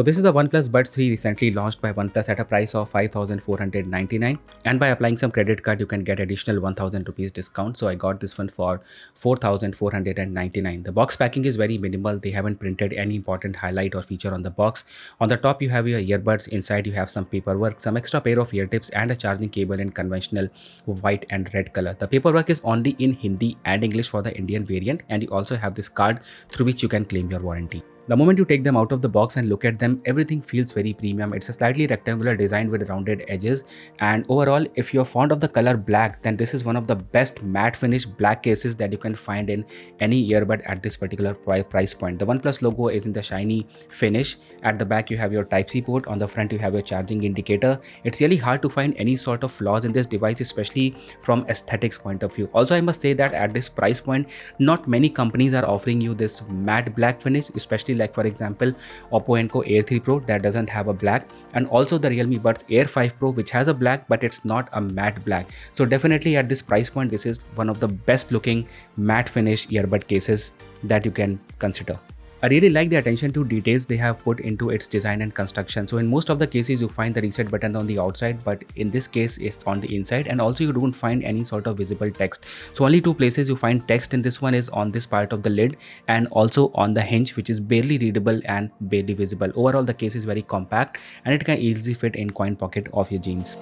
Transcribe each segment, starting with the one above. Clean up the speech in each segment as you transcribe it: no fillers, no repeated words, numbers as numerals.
this is the OnePlus Buds 3 recently launched by OnePlus at a price of 5,499, and by applying some credit card you can get additional 1,000 rupees discount. So I got this one for 4,499. The box packing is very minimal. They haven't printed any important highlight or feature on the box. On the top you have your earbuds, inside you have some paperwork, some extra pair of ear tips and a charging cable in conventional white and red color. The paperwork is only in Hindi and English for the Indian variant, and you also have this card through which you can claim your warranty. The moment you take them out of the box and look at them, everything feels very premium. It's a slightly rectangular design with rounded edges, and overall, if you're fond of the color black, then this is one of the best matte finish black cases that you can find in any earbud at this particular price point. The OnePlus logo is in the shiny finish. At the back you have your Type-C port, on the front you have your charging indicator. It's really hard to find any sort of flaws in this device, especially from aesthetics point of view. Also, I must say that at this price point, not many companies are offering you this matte black finish, especially like for example Oppo Enco Air 3 Pro that doesn't have a black, and also the Realme Buds Air 5 Pro which has a black but it's not a matte black. So definitely at this price point, this is one of the best looking matte finish earbud cases that you can consider. I really like the attention to details they have put into its design and construction. So in most of the cases you find the reset button on the outside, but in this case it's on the inside, and also you don't find any sort of visible text. So only two places you find text in this one is on this part of the lid and also on the hinge, which is barely readable and barely visible. Overall the case is very compact and it can easily fit in coin pocket of your jeans.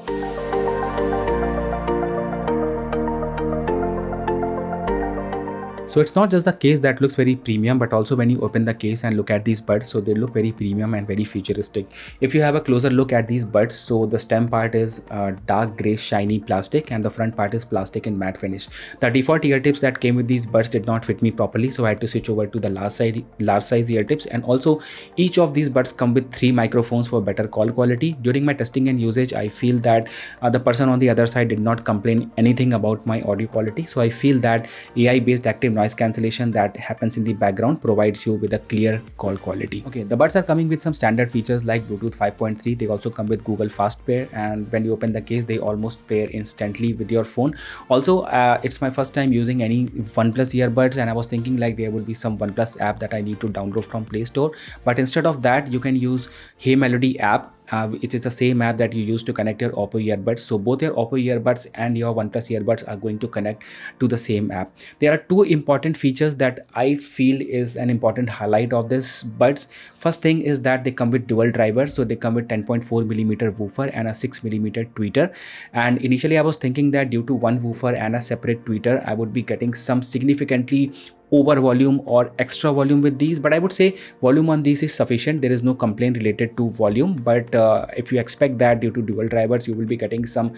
So it's not just the case that looks very premium, but also when you open the case and look at these buds, so they look very premium and very futuristic. If you have a closer look at these buds, so the stem part is dark gray shiny plastic and the front part is plastic in matte finish. The default ear tips that came with these buds did not fit me properly, so I had to switch over to the large size ear tips. And also each of these buds come with 3 microphones for better call quality. During my testing and usage, I feel that the person on the other side did not complain anything about my audio quality. So I feel that AI based active noise cancellation that happens in the background provides you with a clear call quality. Okay, the buds are coming with some standard features like Bluetooth 5.3. They also come with Google Fast Pair, and when you open the case they almost pair instantly with your phone. Also, it's my first time using any OnePlus earbuds, and I was thinking like there would be some OnePlus app that I need to download from Play Store, but instead of that you can use Hey Melody app. It is the same app that you use to connect your Oppo earbuds. So both your Oppo earbuds and your OnePlus earbuds are going to connect to the same app. There are two important features that I feel is an important highlight of this buds. First thing is that they come with dual drivers. So they come with 10.4mm woofer and a 6mm tweeter. And initially I was thinking that due to one woofer and a separate tweeter, I would be getting some significantly over volume or extra volume with these, but I would say volume on these is sufficient. There is no complaint related to volume, but if you expect that due to dual drivers you will be getting some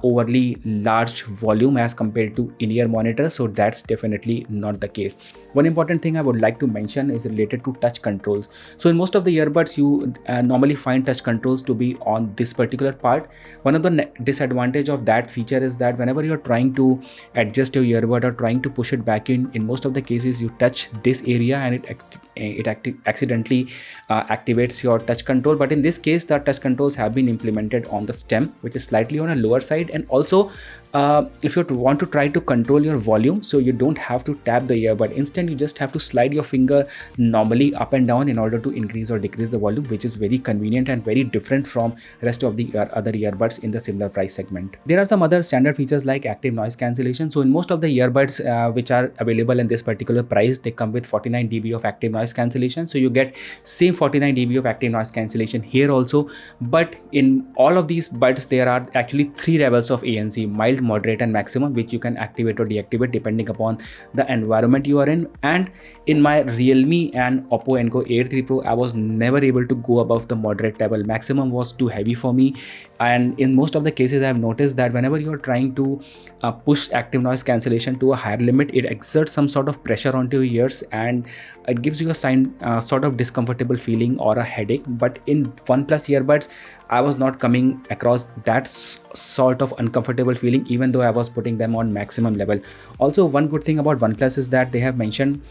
overly large volume as compared to in-ear monitors, so that's definitely not the case. One important thing I would like to mention is related to touch controls. So in most of the earbuds you normally find touch controls to be on this particular part. One of the disadvantage of that feature is that whenever you're trying to adjust your earbud or trying to push it back in most of the cases you touch this area and it accidentally activates your touch control. But in this case the touch controls have been implemented on the stem, which is slightly on a lower side, and also if you want to try to control your volume, so you don't have to tap the earbud. Instead you just have to slide your finger normally up and down in order to increase or decrease the volume, which is very convenient and very different from rest of the other earbuds in the similar price segment. There are some other standard features like active noise cancellation. So in most of the earbuds which are available in this particular price, they come with 49 dB of active noise cancellation. So you get same 49 dB of active noise cancellation here also, but in all of these buds there are actually 3 levels of ANC: mild, moderate and maximum, which you can activate or deactivate depending upon the environment you are in. And in my Realme and Oppo Enco Air 3 Pro, I was never able to go above the moderate level. Maximum was too heavy for me, and in most of the cases I have noticed that whenever you are trying to push active noise cancellation to a higher limit, it exerts some sort of pressure onto your ears and it gives you a sort of discomfortable feeling or a headache. But in OnePlus earbuds I was not coming across that sort of uncomfortable feeling, even though I was putting them on maximum level. Also, one good thing about OnePlus is that they have mentioned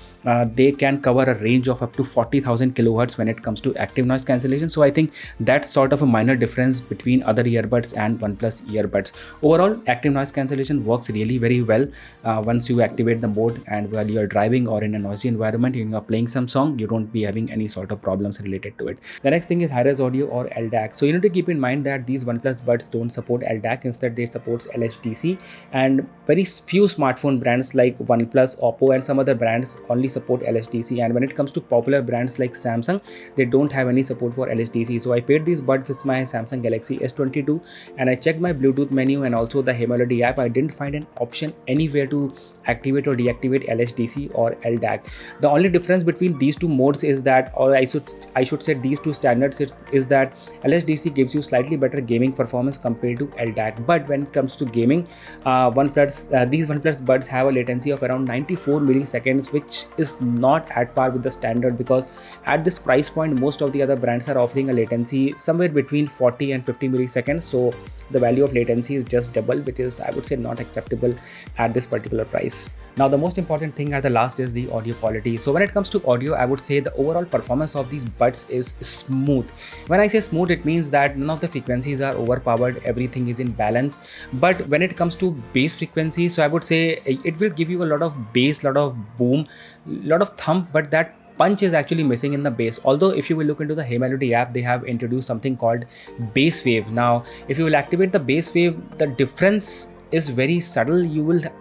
they can cover a range of up to 40,000 kilohertz when it comes to active noise cancellation. So I think that's sort of a minor difference between other earbuds and OnePlus earbuds. Overall, active noise cancellation works really very well once you activate the mode, and while you are driving or in a noisy environment, you are playing some song, you don't be having any sort of problems related to it. The next thing is high-res audio or LDAC. So you need to keep in mind that these OnePlus buds don't support LDAC. Instead, they support LHDC, and very few smartphone brands like OnePlus, Oppo, and some other brands only support LHDC. And when it comes to popular brands like Samsung, they don't have any support for LHDC. So I paired these buds with my Samsung Galaxy S22, and I checked my Bluetooth menu and also the Hey Melody app. I didn't find an option anywhere to activate or deactivate LHDC or LDAC. The only difference between these two modes is that, or I should say these two standards, is that LHDC gives you slightly better gaming performance compared to LDAC. But when it comes to gaming, these OnePlus buds have a latency of around 94 milliseconds, which is not at par with the standard, because at this price point most of the other brands are offering a latency somewhere between 40 and 50 milliseconds. So the value of latency is just double, which is, I would say, not acceptable at this particular price. Now the most important thing at the last is the audio quality. So when it comes to audio, I would say the overall performance of these buds is smooth. When I say smooth, it means that none of the frequencies are overpowered, everything is in balance. But when it comes to bass frequencies, so I would say it will give you a lot of bass, lot of boom, lot of thump, but that punch is actually missing in the bass. Although if you will look into the Hey Melody app, they have introduced something called bass wave. Now if you will activate the bass wave, the difference is very subtle.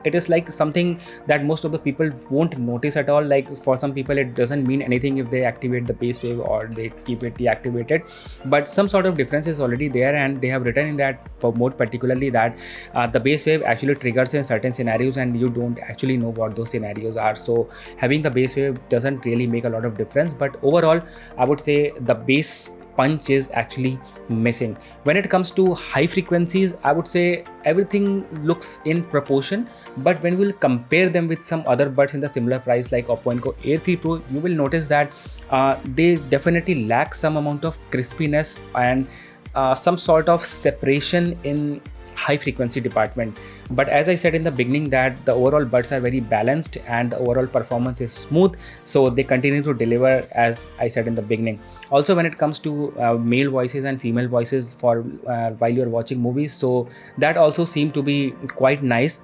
It is like something that most of the people won't notice at all. Like for some people it doesn't mean anything if they activate the bass wave or they keep it deactivated, but some sort of difference is already there, and they have written in that mode particularly that the bass wave actually triggers in certain scenarios and you don't actually know what those scenarios are. So having the bass wave doesn't really make a lot of difference, but overall I would say the bass punch is actually missing. When it comes to high frequencies, I would say everything looks in proportion, but when we'll compare them with some other buds in the similar price like Oppo Enco Air 3 Pro, you will notice that they definitely lack some amount of crispiness and some sort of separation in high frequency department. But as I said in the beginning, that the overall buds are very balanced and the overall performance is smooth, so they continue to deliver as I said in the beginning. Also when it comes to male voices and female voices for while you're watching movies, so that also seem to be quite nice.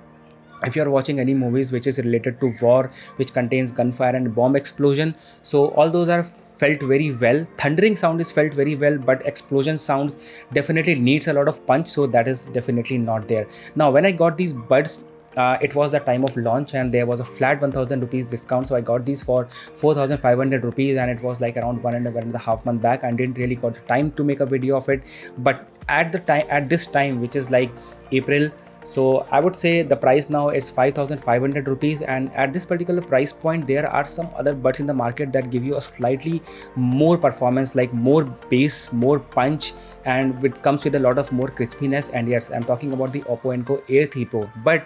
If you're watching any movies which is related to war, which contains gunfire and bomb explosion, so all those are felt very well. Thundering sound is felt very well, but explosion sounds definitely needs a lot of punch, so that is definitely not there. Now when I got these buds, it was the time of launch and there was a flat 1000 rupees discount, so I got these for 4500 rupees, and it was like around 1.5 month back. I didn't really got the time to make a video of it, but at this time, which is like April, so I would say the price now is 5500 rupees, and at this particular price point there are some other buds in the market that give you a slightly more performance, like more bass, more punch, and it comes with a lot of more crispiness. And yes, I'm talking about the Oppo Enco Air 3 Pro. But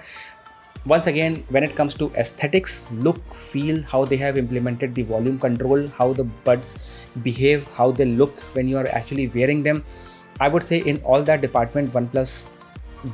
once again, when it comes to aesthetics, look, feel, how they have implemented the volume control, how the buds behave, how they look when you are actually wearing them, I would say in all that department, OnePlus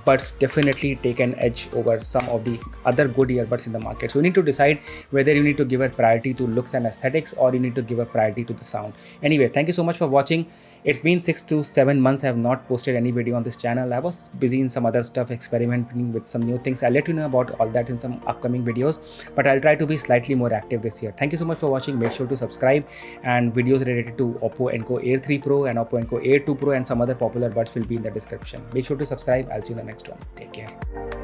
buds definitely take an edge over some of the other good earbuds in the market. So you need to decide whether you need to give a priority to looks and aesthetics, or you need to give a priority to the sound. Anyway, thank you so much for watching. It's been 6 to 7 months I have not posted any video on this channel. I was busy in some other stuff, experimenting with some new things. I'll let you know about all that in some upcoming videos, but I'll try to be slightly more active this year. Thank you so much for watching. Make sure to subscribe, and videos related to Oppo Enco Air 3 Pro and Oppo Enco Air 2 Pro and some other popular buds will be in the description. Make sure to subscribe. I'll see you in the next one. Take care.